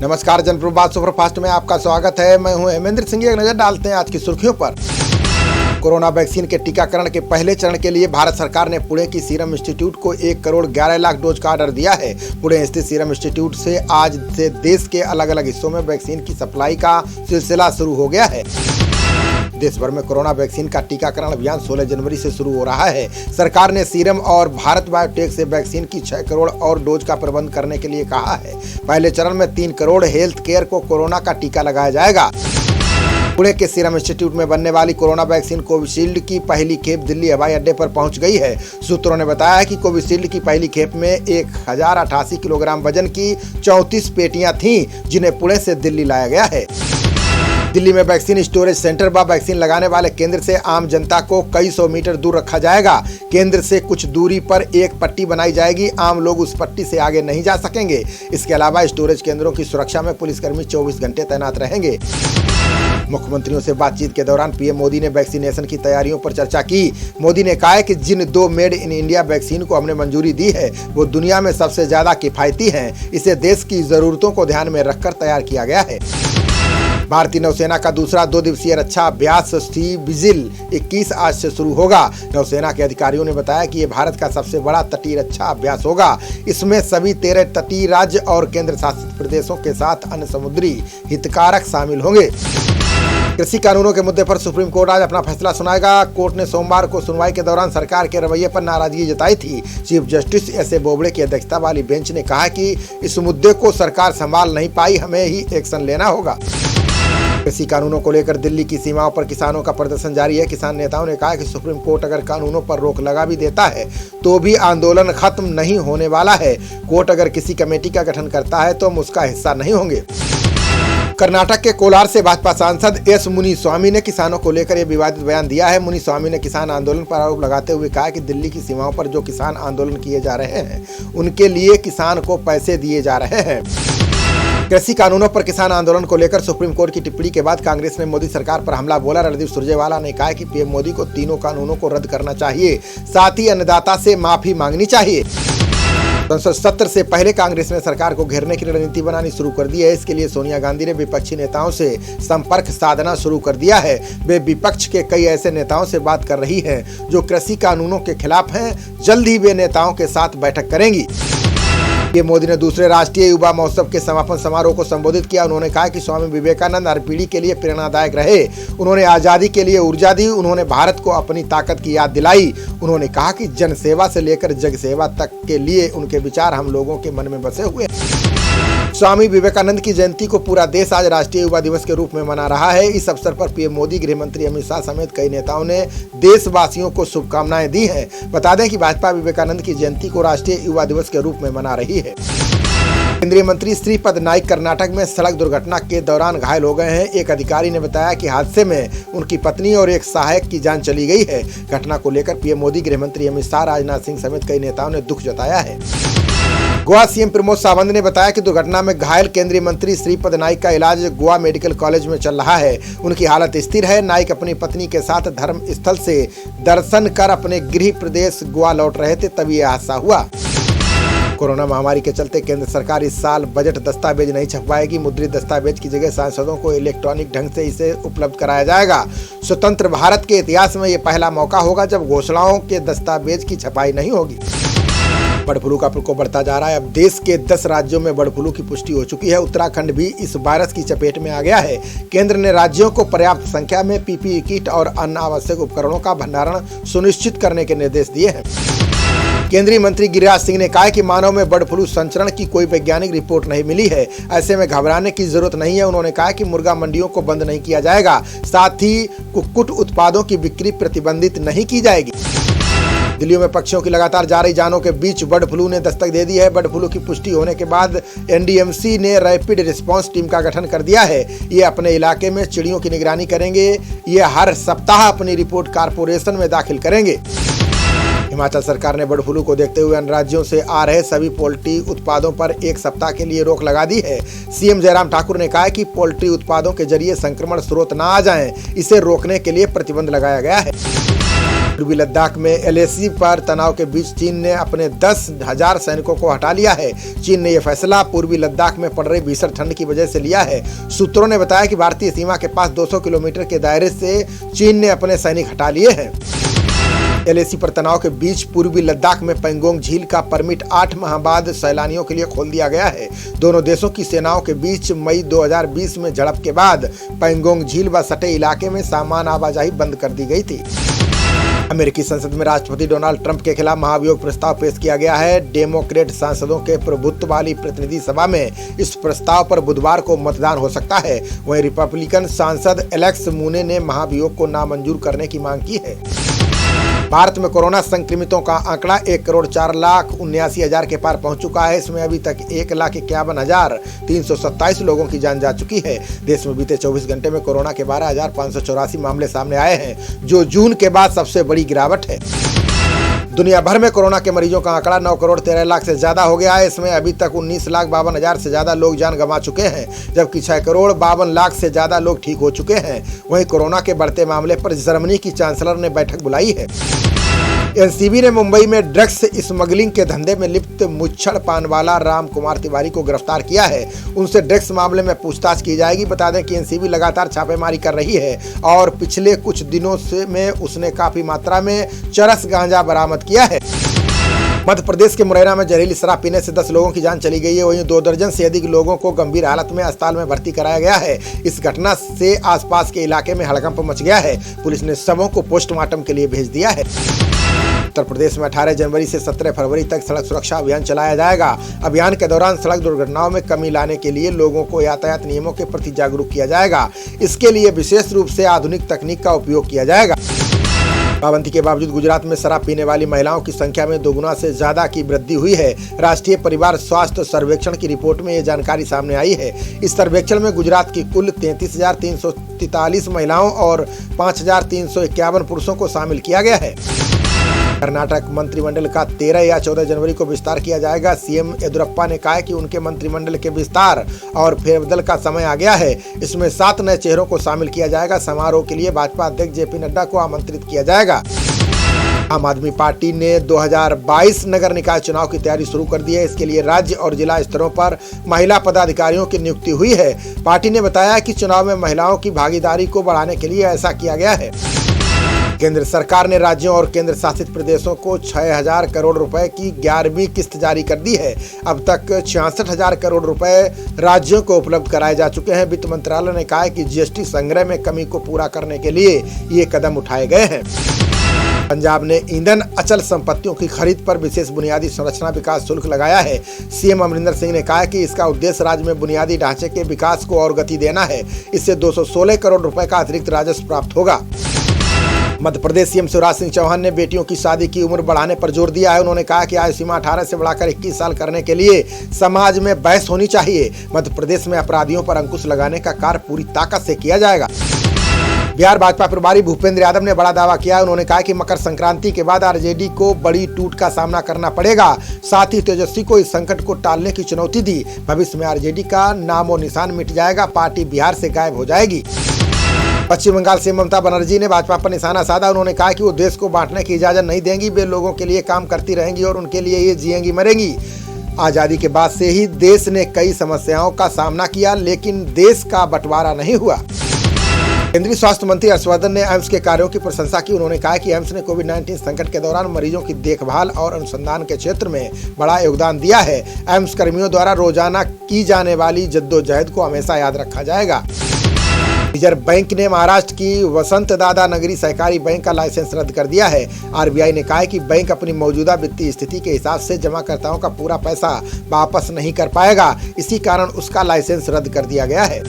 नमस्कार, जनप्रवाद सुपरफास्ट में आपका स्वागत है। मैं हूं हेमेंद्र सिंह। एक नजर डालते हैं आज की सुर्खियों पर। कोरोना वैक्सीन के टीकाकरण के पहले चरण के लिए भारत सरकार ने पुणे की सीरम इंस्टीट्यूट को 1 करोड़ 11 लाख डोज का ऑर्डर दिया है। पुणे स्थित सीरम इंस्टीट्यूट से आज से देश के अलग अलग हिस्सों में वैक्सीन की सप्लाई का सिलसिला शुरू हो गया है। देश भर में कोरोना वैक्सीन का टीकाकरण अभियान 16 जनवरी से शुरू हो रहा है। सरकार ने सीरम और भारत बायोटेक से वैक्सीन की 6 करोड़ और डोज का प्रबंध करने के लिए कहा है। पहले चरण में 3 करोड़ हेल्थ केयर को कोरोना का टीका लगाया जाएगा। पुणे के सीरम इंस्टीट्यूट में बनने वाली कोरोना वैक्सीन कोविशील्ड की पहली खेप दिल्ली हवाई अड्डे पर पहुंच गई है। सूत्रों ने बताया कि कोविशील्ड की पहली खेप में 1088 किलोग्राम वजन की 34 पेटियां थीं, जिन्हें पुणे से दिल्ली लाया गया है। दिल्ली में वैक्सीन स्टोरेज सेंटर व वैक्सीन लगाने वाले केंद्र से आम जनता को कई सौ मीटर दूर रखा जाएगा। केंद्र से कुछ दूरी पर एक पट्टी बनाई जाएगी। आम लोग उस पट्टी से आगे नहीं जा सकेंगे। इसके अलावा स्टोरेज केंद्रों की सुरक्षा में पुलिसकर्मी 24 घंटे तैनात रहेंगे। मुख्यमंत्रियों से बातचीत के दौरान पीएम मोदी ने वैक्सीनेशन की तैयारियों पर चर्चा की। मोदी ने कहा कि जिन 2 मेड इन इंडिया वैक्सीन को हमने मंजूरी दी है वो दुनिया में सबसे ज्यादा किफायती हैं। इसे देश की जरूरतों को ध्यान में रखकर तैयार किया गया है। भारतीय नौसेना का दूसरा 2 दिवसीय रक्षा अभ्यास सी विजिल 21 आज से शुरू होगा। नौसेना के अधिकारियों ने बताया कि ये भारत का सबसे बड़ा तटीय रक्षा अभ्यास होगा। इसमें सभी 13 तटीय राज्य और केंद्र शासित प्रदेशों के साथ अन्य समुद्री हितधारक शामिल होंगे। कृषि कानूनों के मुद्दे पर सुप्रीम कोर्ट आज अपना फैसला सुनाएगा। कोर्ट ने सोमवार को सुनवाई के दौरान सरकार के रवैये पर नाराजगी जताई थी। Chief justice एस.ए. बोबड़े की अध्यक्षता वाली बेंच ने कहा कि इस मुद्दे को सरकार संभाल नहीं पाई, हमें ही एक्शन लेना होगा। कृषि कानूनों को लेकर दिल्ली की सीमाओं पर किसानों का प्रदर्शन जारी है। किसान नेताओं ने कहा कि सुप्रीम कोर्ट अगर कानूनों पर रोक लगा भी देता है तो भी आंदोलन खत्म नहीं होने वाला है। कोर्ट अगर किसी कमेटी का गठन करता है तो हम उसका हिस्सा नहीं होंगे। कर्नाटक के कोलार से भाजपा सांसद एस मुनिस्वामी ने किसानों को लेकर यह विवादित बयान दिया है। मुनिस्वामी ने किसान आंदोलन पर आरोप लगाते हुए कहा कि दिल्ली की सीमाओं पर जो किसान आंदोलन किए जा रहे हैं उनके लिए किसान को पैसे दिए जा रहे हैं। कृषि कानूनों पर किसान आंदोलन को लेकर सुप्रीम कोर्ट की टिप्पणी के बाद कांग्रेस ने मोदी सरकार पर हमला बोला। रणदीप सुरजेवाला ने कहा कि पीएम मोदी को तीनों कानूनों को रद्द करना चाहिए, साथ ही अन्नदाता से माफी मांगनी चाहिए। संसद सत्र से पहले कांग्रेस ने सरकार को घेरने की रणनीति बनानी शुरू कर दी है। इसके लिए सोनिया गांधी ने विपक्षी नेताओं से संपर्क साधना शुरू कर दिया है। वे विपक्ष के कई ऐसे नेताओं से बात कर रही हैं जो कृषि कानूनों के खिलाफ हैं। जल्द ही वे नेताओं के साथ बैठक करेंगी। पीएम मोदी ने दूसरे राष्ट्रीय युवा महोत्सव के समापन समारोह को संबोधित किया। उन्होंने कहा कि स्वामी विवेकानंद हर पीढ़ी के लिए प्रेरणादायक रहे। उन्होंने आजादी के लिए ऊर्जा दी। उन्होंने भारत को अपनी ताकत की याद दिलाई। उन्होंने कहा कि जन सेवा से लेकर जग सेवा तक के लिए उनके विचार हम लोगों के मन में बसे हुए हैं। स्वामी विवेकानंद की जयंती को पूरा देश आज राष्ट्रीय युवा दिवस के रूप में मना रहा है। इस अवसर पर पीएम मोदी, गृह मंत्री अमित शाह समेत कई नेताओं ने देशवासियों को शुभकामनाएं दी हैं। बता दें कि भाजपा विवेकानंद की जयंती को राष्ट्रीय युवा दिवस के रूप में मना रही है। केंद्रीय मंत्री श्रीपद नाइक कर्नाटक में सड़क दुर्घटना के दौरान घायल हो गए हैं। एक अधिकारी ने बताया कि हादसे में उनकी पत्नी और एक सहायक की जान चली गई है। घटना को लेकर पीएम मोदी, गृह मंत्री अमित शाह, राजनाथ सिंह समेत कई नेताओं ने दुख जताया है। गोवा सीएम प्रमोद सावंत ने बताया कि दुर्घटना में घायल केंद्रीय मंत्री श्रीपद नाइक का इलाज गोवा मेडिकल कॉलेज में चल रहा है। उनकी हालत स्थिर है। नाइक अपनी पत्नी के साथ धर्म स्थल से दर्शन कर अपने गृह प्रदेश गोवा लौट रहे थे, तभी यह हादसा हुआ। कोरोना महामारी के चलते केंद्र सरकार इस साल बजट दस्तावेज नहीं छपवाएगी। मुद्रित दस्तावेज की जगह सांसदों को इलेक्ट्रॉनिक ढंग से इसे उपलब्ध कराया जाएगा। स्वतंत्र भारत के इतिहास में यह पहला मौका होगा जब घोषणाओं के दस्तावेज की छपाई नहीं होगी। बर्ड फ्लू का प्रकोप बढ़ता जा रहा है। अब देश के 10 राज्यों में बर्ड फ्लू की पुष्टि हो चुकी है। उत्तराखंड भी इस वायरस की चपेट में आ गया है। केंद्र ने राज्यों को पर्याप्त संख्या में पीपीई किट और अन्य आवश्यक उपकरणों का भंडारण सुनिश्चित करने के निर्देश दिए हैं। केंद्रीय मंत्री गिरिराज सिंह ने कहा कि मानव में बर्ड फ्लू संचरण की कोई वैज्ञानिक रिपोर्ट नहीं मिली है। ऐसे में घबराने की जरूरत नहीं है। उन्होंने कहा कि मुर्गा मंडियों को बंद नहीं किया जाएगा, साथ ही कुक्कुट उत्पादों की बिक्री प्रतिबंधित नहीं की जाएगी। दिल्ली में पक्षियों की लगातार जारी जानों के बीच बर्ड फ्लू ने दस्तक दे दी है। बर्ड फ्लू की पुष्टि होने के बाद एनडीएमसी ने रैपिड रिस्पांस टीम का गठन कर दिया है। ये अपने इलाके में चिड़ियों की निगरानी करेंगे। ये हर सप्ताह अपनी रिपोर्ट कॉर्पोरेशन में दाखिल करेंगे। हिमाचल सरकार ने बर्ड फ्लू को देखते हुए अन्य राज्यों से आ रहे सभी पोल्ट्री उत्पादों पर 1 सप्ताह के लिए रोक लगा दी है। सीएम जयराम ठाकुर ने कहा कि पोल्ट्री उत्पादों के जरिए संक्रमण स्रोत न आ जाएं, इसे रोकने के लिए प्रतिबंध लगाया गया है। पूर्वी लद्दाख में एलएसी पर तनाव के बीच चीन ने अपने 10,000 सैनिकों को हटा लिया है। चीन ने यह फैसला पूर्वी लद्दाख में पड़ रही भीषण ठंड की वजह से लिया है। सूत्रों ने बताया कि भारतीय सीमा के पास 200 किलोमीटर के दायरे से चीन ने अपने सैनिक हटा लिए हैं। एलएसी पर तनाव के बीच पूर्वी लद्दाख में पेंगोंग झील का परमिट 8 माह बाद सैलानियों के लिए खोल दिया गया है। दोनों देशों की सेनाओं के बीच मई 2020 में झड़प के बाद पेंगोंग झील व सटे इलाके में सामान आवाजाही बंद कर दी गई थी। अमेरिकी संसद में राष्ट्रपति डोनाल्ड ट्रंप के खिलाफ महाभियोग प्रस्ताव पेश किया गया है। डेमोक्रेट सांसदों के प्रभुत्व वाली प्रतिनिधि सभा में इस प्रस्ताव पर बुधवार को मतदान हो सकता है। वहीं रिपब्लिकन सांसद एलेक्स मूने ने महाभियोग को नामंजूर करने की मांग की है। भारत में कोरोना संक्रमितों का आंकड़ा 1,04,79,000 के पार पहुंच चुका है। इसमें अभी तक 1,51,327 लोगों की जान जा चुकी है। देश में बीते 24 घंटे में कोरोना के 12,584 मामले सामने आए हैं, जो जून के बाद सबसे बड़ी गिरावट है। दुनिया भर में कोरोना के मरीजों का आंकड़ा 9,13,00,000 से ज्यादा हो गया है। इसमें अभी तक 19,52,000 से ज्यादा लोग जान गंवा चुके हैं, जबकि 6,52,00,000 से ज्यादा लोग ठीक हो चुके हैं। वहीं कोरोना के बढ़ते मामले पर जर्मनी की चांसलर ने बैठक बुलाई है। एनसीबी ने मुंबई में ड्रग्स स्मगलिंग के धंधे में लिप्त मुच्छड़ पान वाला राम कुमार तिवारी को गिरफ्तार किया है। उनसे ड्रग्स मामले में पूछताछ की जाएगी। बता दें कि एनसीबी लगातार छापेमारी कर रही है और पिछले कुछ दिनों में उसने काफी मात्रा में चरस गांजा बरामद किया है। मध्य प्रदेश के मुरैना में जहरीली शराब पीने से 10 लोगों की जान चली गई है। वहीं 2 दर्जन से अधिक लोगों को गंभीर हालत में अस्पताल में भर्ती कराया गया है। इस घटना से आसपास के इलाके में हड़कंप मच गया है। पुलिस ने शवों को पोस्टमार्टम के लिए भेज दिया है। उत्तर प्रदेश में 18 जनवरी से 17 फरवरी तक सड़क सुरक्षा अभियान चलाया जाएगा। अभियान के दौरान सड़क दुर्घटनाओं में कमी लाने के लिए लोगों को यातायात नियमों के प्रति जागरूक किया जाएगा। इसके लिए विशेष रूप से आधुनिक तकनीक का उपयोग किया जाएगा। पाबंदी के बावजूद गुजरात में शराब पीने वाली महिलाओं की संख्या में 2 गुना से ज्यादा की वृद्धि हुई है। राष्ट्रीय परिवार स्वास्थ्य सर्वेक्षण की रिपोर्ट में ये जानकारी सामने आई है। इस सर्वेक्षण में गुजरात की कुल 33,343 महिलाओं और 5,351 पुरुषों को शामिल किया गया है। कर्नाटक मंत्रिमंडल का 13 या 14 जनवरी को विस्तार किया जाएगा। सीएम येदियुरप्पा ने कहा कि उनके मंत्रिमंडल के विस्तार और फेरबदल का समय आ गया है। इसमें 7 नए चेहरों को शामिल किया जाएगा। समारोह के लिए भाजपा अध्यक्ष जेपी नड्डा को आमंत्रित किया जाएगा। आम आदमी पार्टी ने 2022 नगर निकाय चुनाव की तैयारी शुरू कर दी है। इसके लिए राज्य और जिला स्तरों पर महिला पदाधिकारियों की नियुक्ति हुई है। पार्टी ने बताया कि चुनाव में महिलाओं की भागीदारी को बढ़ाने के लिए ऐसा किया गया है। केंद्र सरकार ने राज्यों और केंद्र शासित प्रदेशों को 6,000 करोड़ रुपए की 11वीं किस्त जारी कर दी है। अब तक 66,000 करोड़ रुपए राज्यों को उपलब्ध कराए जा चुके हैं। वित्त मंत्रालय ने कहा है कि जीएसटी संग्रह में कमी को पूरा करने के लिए ये कदम उठाए गए हैं। पंजाब ने ईंधन अचल संपत्तियों की खरीद पर विशेष बुनियादी संरचना विकास शुल्क लगाया है। सीएम अमरिंदर सिंह ने कहा कि इसका उद्देश्य राज्य में बुनियादी ढांचे के विकास को और गति देना है। इससे 216 करोड़ रुपए का अतिरिक्त राजस्व प्राप्त होगा। मध्य प्रदेश सीएम शिवराज सिंह चौहान ने बेटियों की शादी की उम्र बढ़ाने पर जोर दिया है। उन्होंने कहा कि आयु सीमा 18 से बढ़ाकर 21 साल करने के लिए समाज में बहस होनी चाहिए। मध्य प्रदेश में अपराधियों पर अंकुश लगाने का कार्य पूरी ताकत से किया जाएगा। बिहार भाजपा प्रभारी भूपेंद्र यादव ने बड़ा दावा किया। उन्होंने कहा कि मकर संक्रांति के बाद आरजेडी को बड़ी टूट का सामना करना पड़ेगा। साथ ही तेजस्वी को इस संकट को टालने की चुनौती दी। भविष्य में आरजेडी का नामो निशान मिट जाएगा। पार्टी बिहार से गायब हो जाएगी। पश्चिम बंगाल से ममता बनर्जी ने भाजपा पर निशाना साधा। उन्होंने कहा कि वो देश को बांटने की इजाजत नहीं देंगी। वे लोगों के लिए काम करती रहेंगी और उनके लिए ये जिएंगी मरेंगी। आजादी के बाद से ही देश ने कई समस्याओं का सामना किया, लेकिन देश का बंटवारा नहीं हुआ। केंद्रीय स्वास्थ्य मंत्री हर्षवर्धन ने एम्स के कार्यों की प्रशंसा की। उन्होंने कहा कि एम्स ने कोविड-19 संकट के दौरान मरीजों की देखभाल और अनुसंधान के क्षेत्र में बड़ा योगदान दिया है। एम्स कर्मियों द्वारा रोजाना की जाने वाली जद्दोजहद को हमेशा याद रखा जाएगा। रिजर्व बैंक ने महाराष्ट्र की वसंत दादा नगरी सहकारी बैंक का लाइसेंस रद्द कर दिया है। आरबीआई ने कहा है कि बैंक अपनी मौजूदा वित्तीय स्थिति के हिसाब से जमाकर्ताओं का पूरा पैसा वापस नहीं कर पाएगा। इसी कारण उसका लाइसेंस रद्द कर दिया गया है।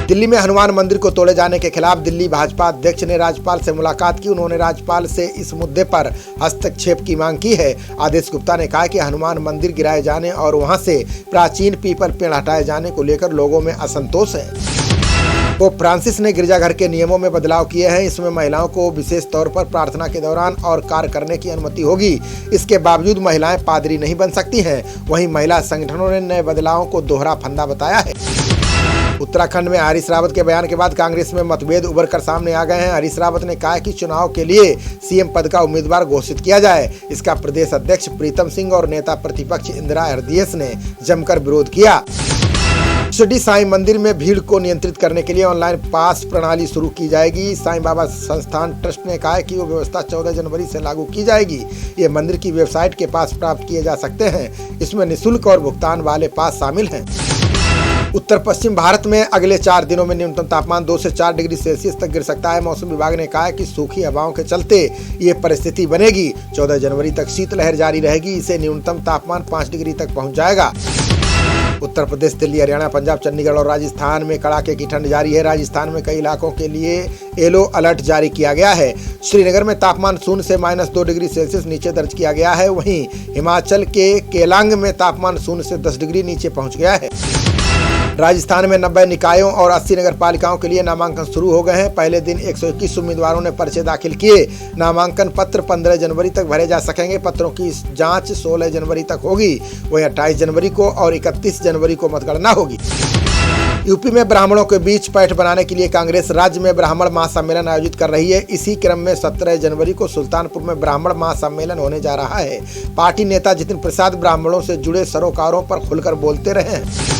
दिल्ली में हनुमान मंदिर को तोड़े जाने के खिलाफ दिल्ली भाजपा अध्यक्ष ने राज्यपाल से मुलाकात की। उन्होंने राज्यपाल से इस मुद्दे पर हस्तक्षेप की मांग की है। आदेश गुप्ता ने कहा कि हनुमान मंदिर गिराए जाने और वहां से प्राचीन पीपल पेड़ हटाए जाने को लेकर लोगों में असंतोष है। पोप फ्रांसिस ने गिरजाघर के नियमों में बदलाव किए हैं। इसमें महिलाओं को विशेष तौर पर प्रार्थना के दौरान और कार्य करने की अनुमति होगी। इसके बावजूद महिलाएं पादरी नहीं बन सकती हैं। वहीं महिला संगठनों ने नए बदलावों को दोहरा फंदा बताया है। उत्तराखंड में हरीश रावत के बयान के बाद कांग्रेस में मतभेद उभर कर सामने आ गए हैं। हरीश रावत ने कहा कि चुनाव के लिए सीएम पद का उम्मीदवार घोषित किया जाए। इसका प्रदेश अध्यक्ष प्रीतम सिंह और नेता प्रतिपक्ष इंदिरा हृदयेश ने जमकर विरोध किया। शिरडी साईं मंदिर में भीड़ को नियंत्रित करने के लिए ऑनलाइन पास प्रणाली शुरू की जाएगी। साईं बाबा संस्थान ट्रस्ट ने कहा है कि वो व्यवस्था 14 जनवरी से लागू की जाएगी। ये मंदिर की वेबसाइट के पास प्राप्त किए जा सकते हैं। इसमें निःशुल्क और भुगतान वाले पास शामिल हैं। उत्तर पश्चिम भारत में अगले 4 दिनों में न्यूनतम तापमान 2 से 4 डिग्री सेल्सियस तक गिर सकता है। मौसम विभाग ने कहा है कि सूखी हवाओं के चलते ये परिस्थिति बनेगी। 14 जनवरी तक शीतलहर जारी रहेगी। इससे न्यूनतम तापमान 5 डिग्री तक पहुंच जाएगा। उत्तर प्रदेश, दिल्ली, हरियाणा, पंजाब, चंडीगढ़ और राजस्थान में कड़ाके की ठंड जारी है। राजस्थान में कई इलाकों के लिए येलो अलर्ट जारी किया गया है। श्रीनगर में तापमान 0 से -2 डिग्री सेल्सियस नीचे दर्ज किया गया है। वहीं हिमाचल के केलांग में तापमान 0 से 10 डिग्री नीचे पहुंच गया है। राजस्थान में 90 निकायों और 80 नगर पालिकाओं के लिए नामांकन शुरू हो गए हैं। पहले दिन 121 उम्मीदवारों ने पर्चे दाखिल किए। नामांकन पत्र 15 जनवरी तक भरे जा सकेंगे। पत्रों की जांच 16 जनवरी तक होगी। वहीं 28 जनवरी को और 31 जनवरी को मतगणना होगी। यूपी में ब्राह्मणों के बीच पैठ बनाने के लिए कांग्रेस राज्य में ब्राह्मण महासम्मेलन आयोजित कर रही है। इसी क्रम में 17 जनवरी को सुल्तानपुर में ब्राह्मण महासम्मेलन होने जा रहा है। पार्टी नेता जितिन प्रसाद ब्राह्मणों से जुड़े सरोकारों पर खुलकर बोलते रहे हैं।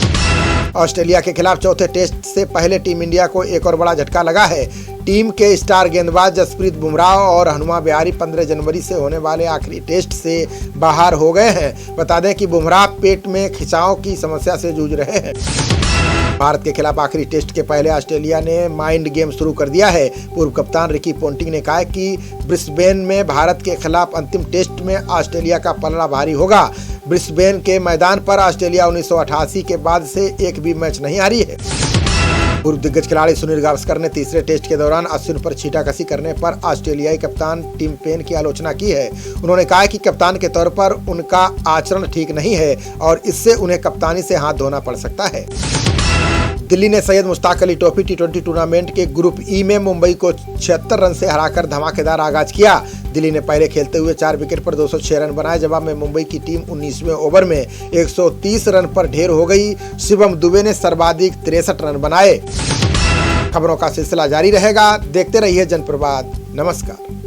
ऑस्ट्रेलिया के खिलाफ चौथे टेस्ट से पहले टीम इंडिया को एक और बड़ा झटका लगा है। टीम के स्टार गेंदबाज जसप्रीत बुमराह और हनुमा विहारी 15 जनवरी से होने वाले आखिरी टेस्ट से बाहर हो गए हैं। बता दें कि बुमराह पेट में खिंचाव की समस्या से जूझ रहे हैं। भारत के खिलाफ आखिरी टेस्ट के पहले ऑस्ट्रेलिया ने माइंड गेम शुरू कर दिया है। पूर्व कप्तान रिकी पोंटिंग ने कहा है कि ब्रिस्बेन में भारत के खिलाफ अंतिम टेस्ट में ऑस्ट्रेलिया का पलड़ा भारी होगा। ब्रिस्बेन के मैदान पर ऑस्ट्रेलिया 1988 के बाद से एक भी मैच नहीं हारी है। पूर्व दिग्गज खिलाड़ी सुनील गावस्कर ने तीसरे टेस्ट के दौरान अश्विन पर छींटाकशी करने पर ऑस्ट्रेलियाई कप्तान टिम पेन की आलोचना की है। उन्होंने कहा कि कप्तान के तौर पर उनका आचरण ठीक नहीं है और इससे उन्हें कप्तानी से हाथ धोना पड़ सकता है। दिल्ली ने Syed Mushtaq Ali trophy T20 tournament के ग्रुप ई में मुंबई को 76 रन से हराकर धमाकेदार आगाज किया। दिल्ली ने पहले खेलते हुए 4 विकेट पर 206 रन बनाए। जवाब में मुंबई की टीम 19वें ओवर में 130 रन पर ढेर हो गई। शिवम दुबे ने सर्वाधिक 63 रन बनाए। खबरों का सिलसिला जारी रहेगा। देखते रहिए जनप्रवाद। नमस्कार।